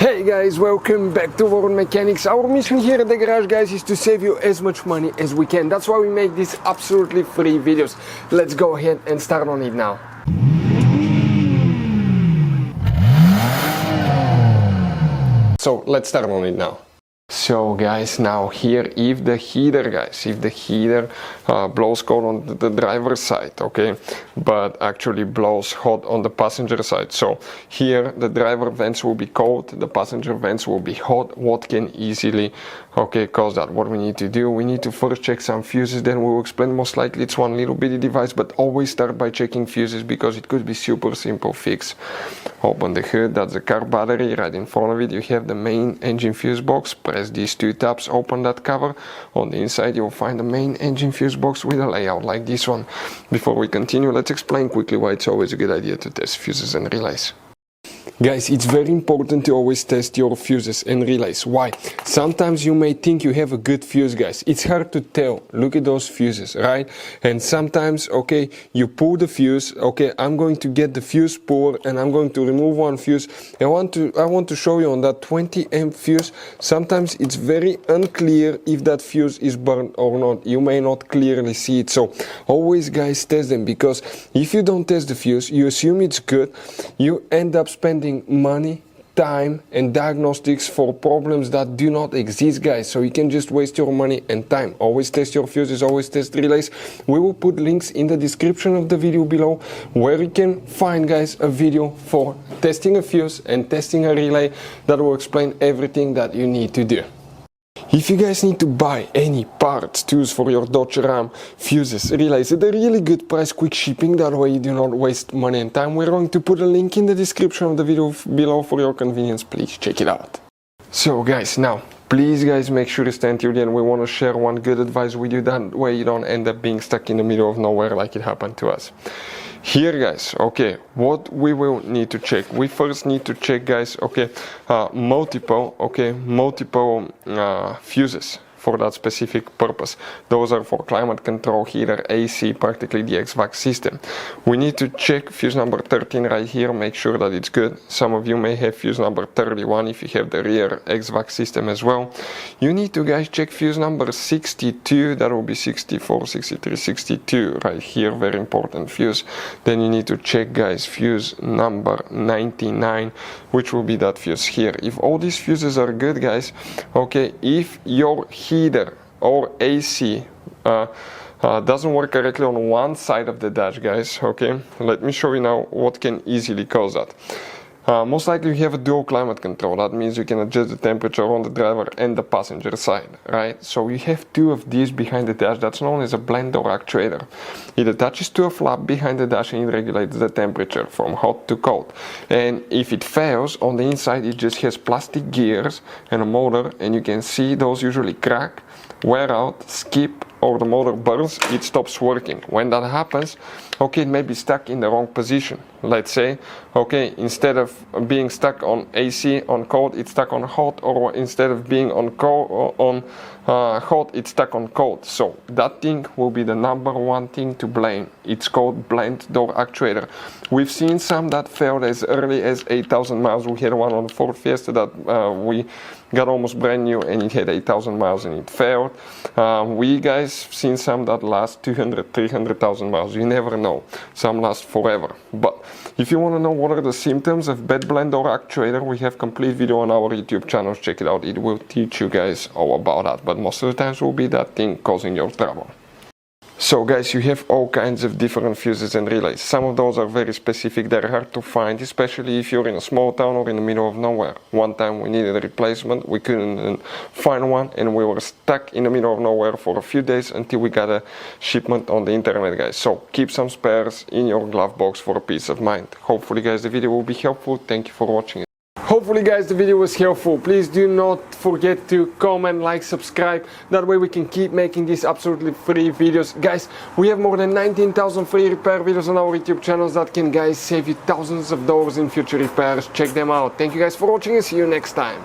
Hey guys, welcome back to World Mechanics. Our mission here at the garage, guys, is to save you as much money as we can. That's why we make these absolutely free videos. Let's go ahead and start on it now. So let's start on it now. So guys, now here, if the heater blows cold on the driver's side, okay, but actually blows hot on the passenger side. So here the driver vents will be cold, the passenger vents will be hot. What can easily cause that? What we need to do, we need to first check some fuses, then we will explain. Most likely it's one little bitty device, but always start by checking fuses because it could be super simple fix. Open the hood, that's the car battery. Right in front of it you have the main engine fuse box. Press these two tabs, open that cover. On the inside you will find the main engine fuse box with a layout like this one. Before we continue, let's explain quickly why it's always a good idea to test fuses and relays. Guys, it's very important to always test your fuses and relays. Why? Sometimes you may think you have a good fuse, guys. It's hard to tell. Look at those fuses, right? And sometimes, you pull the fuse. I'm going to get the fuse puller and I'm going to remove one fuse. I want to show you on that 20 amp fuse. Sometimes it's very unclear if that fuse is burned or not. You may not clearly see it. So always, guys, test them, because if you don't test the fuse, you assume it's good. You end up spending money, time and diagnostics for problems that do not exist, guys. So you can just waste your money and time. Always test your fuses, always test relays. We will put links in the description of the video below where you can find, guys, a video for testing a fuse and testing a relay that will explain everything that you need to do. If you guys need to buy any parts, tools for your Dodge Ram, fuses, relays at a really good price, quick shipping, that way you do not waste money and time, we're going to put a link in the description of the video below for your convenience. Please check it out. So guys, now please guys make sure to stay until the end. We want to share one good advice with you, that way you don't end up being stuck in the middle of nowhere like it happened to us. Here, guys, what we will need to check. We first need to check, guys, multiple fuses for that specific purpose. Those are for climate control, heater, AC, practically the HVAC system. We need to check fuse number 13 right here, make sure that it's good. Some of you may have fuse number 31 if you have the rear HVAC system as well. You need to, guys, check fuse number 62, that will be 64, 63, 62 right here, very important fuse. Then you need to check, guys, fuse number 99, which will be that fuse here. If all these fuses are good, guys, if your heater or AC doesn't work correctly on one side of the dash, guys, let me show you now what can easily cause that. Most likely you have a dual climate control. That means you can adjust the temperature on the driver and the passenger side, right? So you have two of these behind the dash. That's known as a blend door actuator. It attaches to a flap behind the dash and it regulates the temperature from hot to cold. And if it fails, on the inside it just has plastic gears and a motor, and you can see those usually crack, wear out, skip, or the motor burns, it stops working. When that happens, it may be stuck in the wrong position. Let's say, instead of being stuck on AC on cold, it's stuck on hot, or instead of being on cold on hot, it's stuck on cold. So that thing will be the number one thing to blame. It's called blend door actuator. We've seen some that failed as early as 8,000 miles. We had one on Ford Fiesta that we got almost brand new and it had 8,000 miles and it failed. We guys seen some that last 200, 300,000 miles. You never know. Some last forever. But if you want to know what are the symptoms of bad blend door actuator, we have complete video on our YouTube channel. Check it out. It will teach you guys all about that. But most of the times will be that thing causing your trouble. So guys, you have all kinds of different fuses and relays. Some of those are very specific, they're hard to find, especially if you're in a small town or in the middle of nowhere. One time we needed a replacement, we couldn't find one, and we were stuck in the middle of nowhere for a few days until we got a shipment on the internet, guys. So keep some spares in your glove box for peace of mind. Hopefully, guys, the video will be helpful. Thank you for watching it. Hopefully, guys, the video was helpful. Please do not forget to comment, like, subscribe. That way we can keep making these absolutely free videos. Guys, we have more than 19,000 free repair videos on our YouTube channels that can, guys, save you thousands of dollars in future repairs. Check them out. Thank you guys for watching and see you next time.